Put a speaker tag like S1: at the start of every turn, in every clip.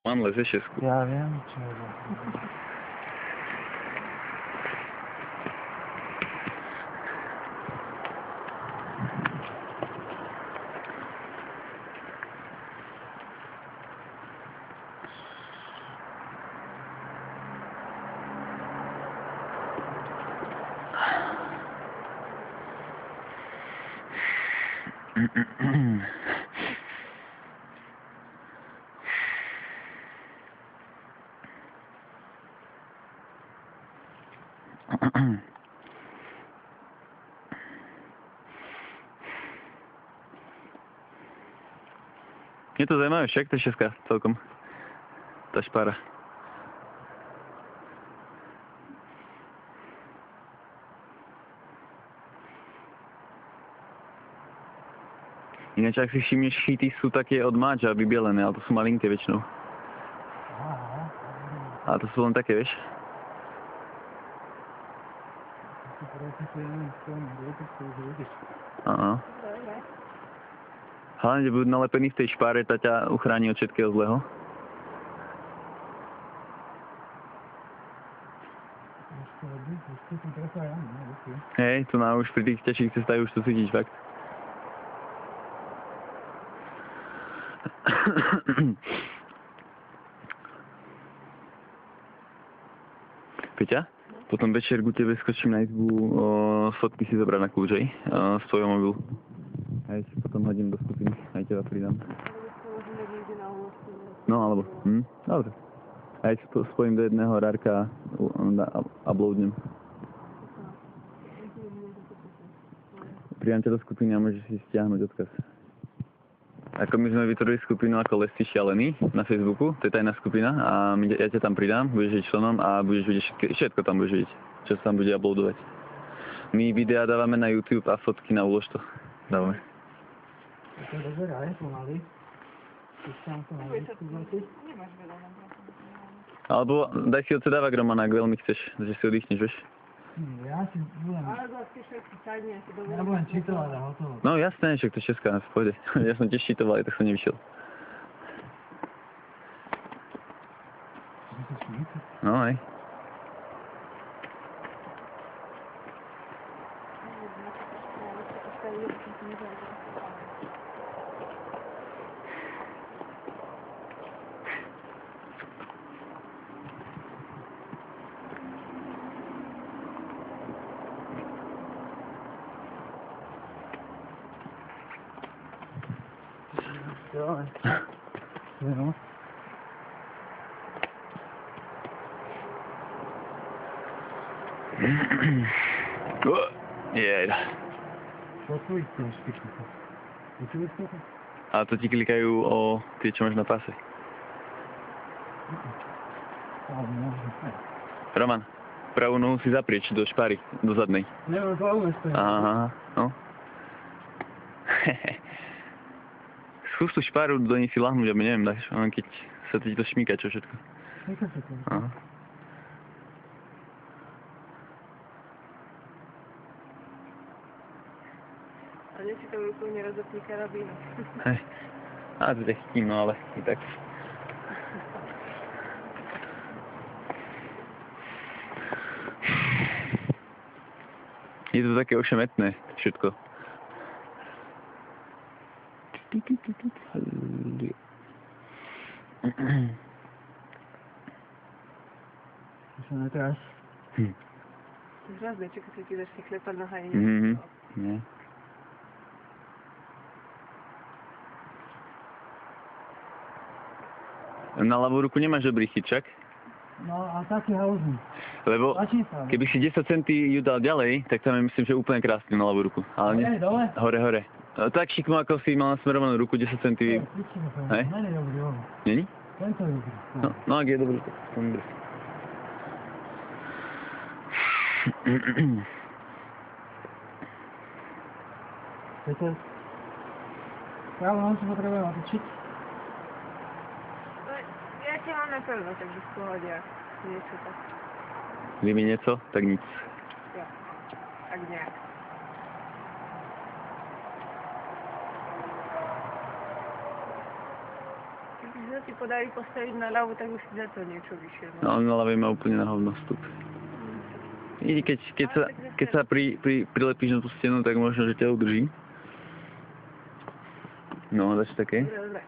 S1: Mám leze šestku.
S2: Já vím, čo je.
S1: Je to zajímavé však, ta šestka celkom. Ta špára. Ináč, ak si všimneš, šíty sú také od máča vybielené, ale to sú malinké väčšinou. A to sú len také, vieš? Áno. Hlavne, že budú nalepení v tej špáre, tá ťa uchráni od všetkého zlého. Hej, tu na už pri tých ťažších cestách už to cítiš fakt. Peťa, potom večer ku tebe skočím na izbu fotky si zobrať na kľúč, hej? Z tvojho mobilu. Hej, si potom hodím do skupiny, aj teba pridám. No, alebo, dobre. Aj spojím do jedného rárka a uploadnem. Pridám ťa do skupiny a môžeš si stiahnuť odkaz. Ako my sme vytvorili skupinu ako Lesci šialení na Facebooku, to je tajná skupina a ja ťa tam pridám, budeš vidieť členom a budeš vidieť všetko tam budeš vidieť, čo sa tam bude uploadovať. My videá dávame na YouTube a fotky na Ulož to dávame.
S2: To dozeraj pomaly. Púšťam to na výsku zlety.
S1: Alebo daj si odsedávak, Roman, ak veľmi chceš, že si oddychneš, vieš?
S2: Ja si budem... Ja budem čitovať a hotovo.
S1: No jasné, však to je česká, v pohode. Ja som tiež čitoval, tak som nevyšiel. No aj.
S2: No.
S1: Jejda.
S2: Otvoríš to špičku. Počuješ to?
S1: A to ti klikajú o tie, čo máš na páse. Roman, pravú nohu si zaprieč do špáry, do zadnej.
S2: Neviem, hlavne stojím.
S1: Aha, no. Skús tú špáru do nej si lahnúť, aby neviem, dáš, keď sa ti to šmíka, čo všetko.
S2: Šmíka sa to.
S1: Aha.
S3: A nie si to rukou nerozopní karabínu.
S1: Hej. A to ťa chytím, no ale i tak. Je to také ošemetné všetko.
S2: To sa netráš.
S3: Hrozné, čo keď sa ti začne klepať noha i
S1: Nie. Na ľavú ruku nemáš dobrý chyt, čak?
S2: No a taký hauzný.
S1: Lebo keby si 10 centí ju dal ďalej, tak tam je myslím, že úplne krásne na ľavú ruku. Ale nie.
S2: Dole?
S1: Hore, hore. Tak šikmo, ako si mal nasmerovanú ruku 10 centí. Hej?
S2: Není dobrý, on.
S1: Není?
S2: Tento je dobrý.
S1: No ak je dobrý, tak som dobrý.
S2: Peter, pravú nohu si potrebujem otočiť.
S3: Ja ti mám na pevno, takže v pohode, niečo tak.
S1: Vy mi nieco, tak nic.
S3: Jo, tak nejak. Keby ti podarí postaviť na ľavu, tak už si za to niečo vyššie.
S1: No, na ľavej má úplne na hovno vstup. I keď sa prilepíš na tú stenu, tak možno, že ťa udrží. No, daš také.
S3: Dobre.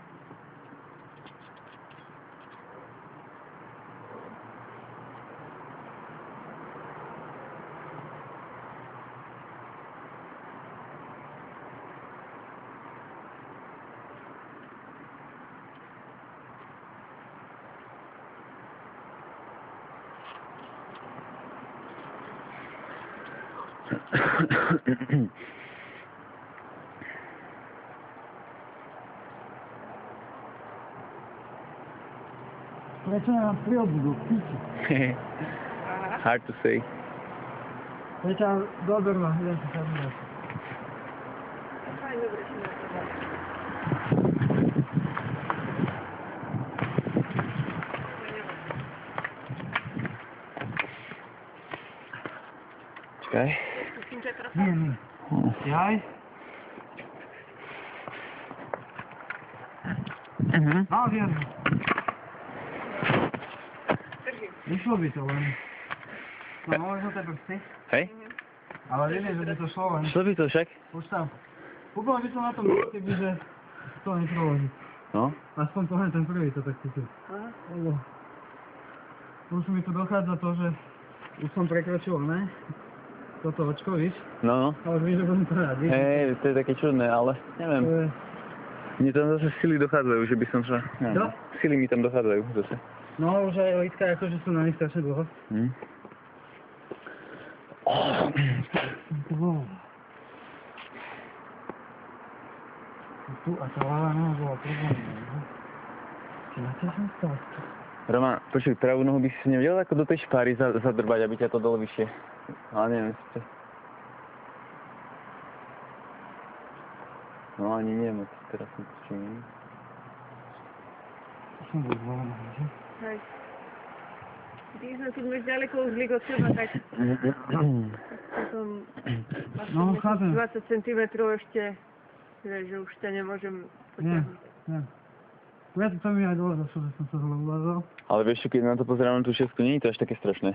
S2: Prečo nemám príobudu? Piči.
S1: Hard to say.
S2: Prečo doberma, idem si sa vybrať.
S3: Fajn, dobre si na to dá.
S1: Čakaj.
S3: Skúsim ťa trocha.
S2: Nie. Jaj. No, viem.
S3: Držím.
S2: Vyšlo by to len. No, možno tie prsty.
S1: Hej?
S2: Ale neviem, že by to šlo len.
S1: Šlo by to však?
S2: Už tam. Úplne by som na tom mieste, že to neproloží.
S1: No.
S2: Aspoň pohľad ten prvý to tak cítil.
S3: Aha.
S2: Lebo už mi tu dochádza to, že už som prekročil, ne? Toto očko, víš?
S1: No, no.
S2: Ale víš, že budem to rád, víš?
S1: Hej, to je také čudné, ale neviem.
S2: To je...
S1: Mne tam zase sily dochádzajú, že by som sa...
S2: Čo?
S1: Sily mi tam dochádzajú zase.
S2: No, už aj lítka, akože sú na nich strašne dlho.
S1: Hm.
S2: Tu a tá láva noha bola problémová. Či na čo som stal?
S1: Roman, počuj, pravú nohu by si nevedel ako do tej špáry zadrbať, aby ťa to dalo vyššie. Ale neviem si to. No ani nie moc, teraz som to čím.
S2: Som bol zvolený, že?
S3: Hej. Ty sme tu dnes ďaleko užli od seba, tak potom
S2: No, chápem.
S3: 20 cm ešte, vieš, že už ťa nemôžem
S2: Nie,
S3: potiahnuť.
S2: nie. Preto to mi aj dole došlo, že som sa dole ulázal.
S1: Ale vieš čo, keď na to pozerám na tú šesku, nie je to až také strašné.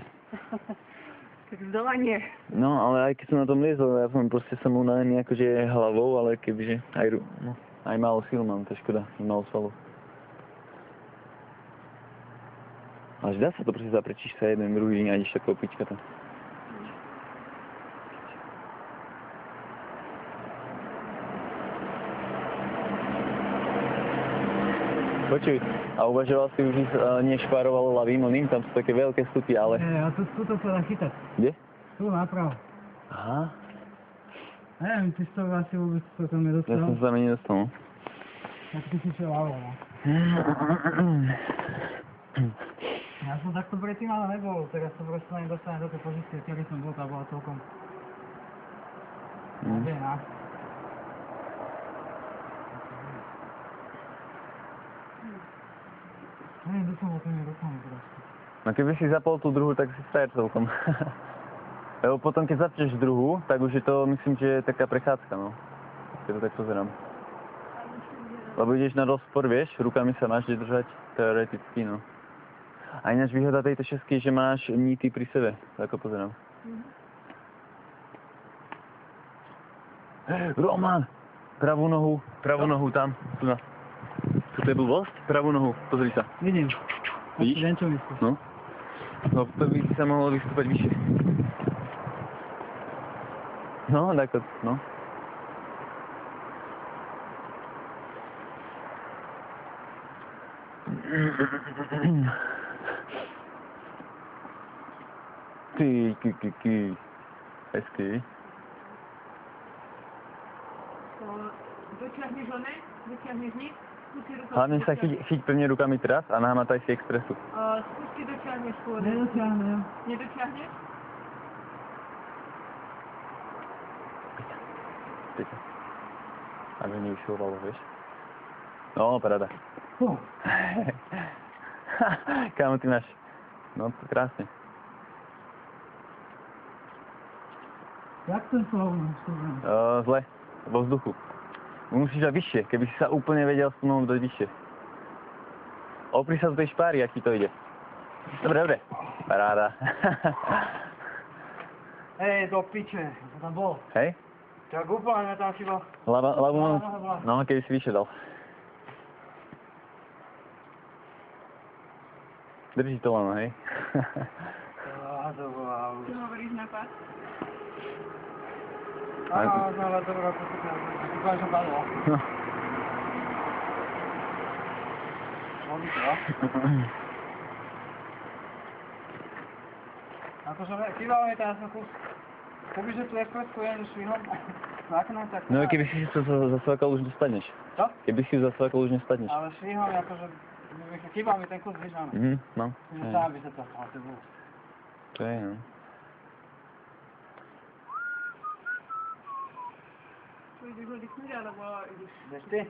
S3: Tak zdola nie.
S1: No, ale aj keď som na tom liezol, ja som proste som unavený akože hlavou, ale kebyže aj málo síl mám, to je škoda, málo svalov. Ale dá sa to proste zaprečíš sa jeden, druhý, nájdeš takého pička tam. Počuj, a uvažoval si už nešpárovalo ľavým oným, tam sú také veľké stupy, ale...
S2: Nie, a tuto sa dá chytať.
S1: Kde?
S2: Tu napravo.
S1: Aha,
S2: Neviem, ty si to asi vôbec to tam
S1: ja
S2: nedostal.
S1: som sa mi nedostal, no.
S2: Tak ty si šiel ľavo, no. Ja som takto predtým ale nebol, teraz som proste len dostane do tej pozície, ktorý som bol, tá bola celkom... Nádejná. Neviem, do som bol tými rukami proste.
S1: No keby si zapol tú druhú, tak si stajer celkom. Lebo potom, keď zapneš druhú, tak už je to, myslím, že je taká prechádzka, no. Keď to tak pozerám. Lebo ideš na rozpor, vieš, rukami sa máš kde držať, teoreticky, no. A ináč výhoda tejto šesky je, že máš nity pri sebe, ako pozerám. Roman! Pravú nohu tam, tu na. Tu je blbosť? Pravú nohu, pozri sa.
S2: Vidím.
S1: Vidíš?
S2: Viem, čo myslíš.
S1: No. No, to by si sa mohol vystúpať vyššie. No, tak no. Ty. Hezky.
S3: Dotiahneš one? Dotiahneš nič? Skúsi rukou.
S1: Hlavne sa chyť pevne rukami teraz a nahmataj si expresu.
S3: Skúsi dotiahneš skôr.
S2: Nedotiahnem.
S3: Nedotiahneš?
S1: Pýta. Aby nevyšľovalo, vieš. No, paráda. Kámo, ty máš. No, to krásne.
S2: Jak ten slovno?
S1: Zle. Vo vzduchu. Musíš dať vyššie, keby si sa úplne vedel s tou nohou dať vyššie. Opri sa do tej špáry, ak ti to ide. Dobre, dobre. Paráda.
S2: Hej, do piče, to tam bol.
S1: Hej?
S2: Tak úplne tam chyba.
S1: Hlavu mám...
S2: Noha.
S1: No, keby si vyššie dal. Drží to len, hej?
S2: To bola už.
S3: Čo hovoríš na pás?
S2: Znova dobrá pokutka. Dúfam, že padlo. Môžu to? Akože chýbalo mi tam som kus. Kebyže tu FPS-ku jedem švihom na okno, tak...
S1: No, keby si to zasvakal, už nespadneš.
S2: Čo?
S1: Keby si ju zasvakal, už nespadneš.
S2: Ale švihom akože... Chýba mi ten kus, víš, áno.
S1: Mám.
S2: Že sám by sa to... Ale to bol...
S1: To je, no.
S3: Čo ideš ho dýchnuť, alebo ideš...
S2: Ideš ty?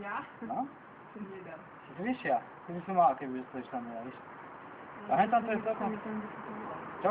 S3: Ja?
S2: No?
S3: Som nedal.
S2: Si ty vyššia? Ty by si mala, keby stojíš tam, ja, víš. A hen tam to je celkom...
S3: Tam, kde si to volal.
S2: Čo?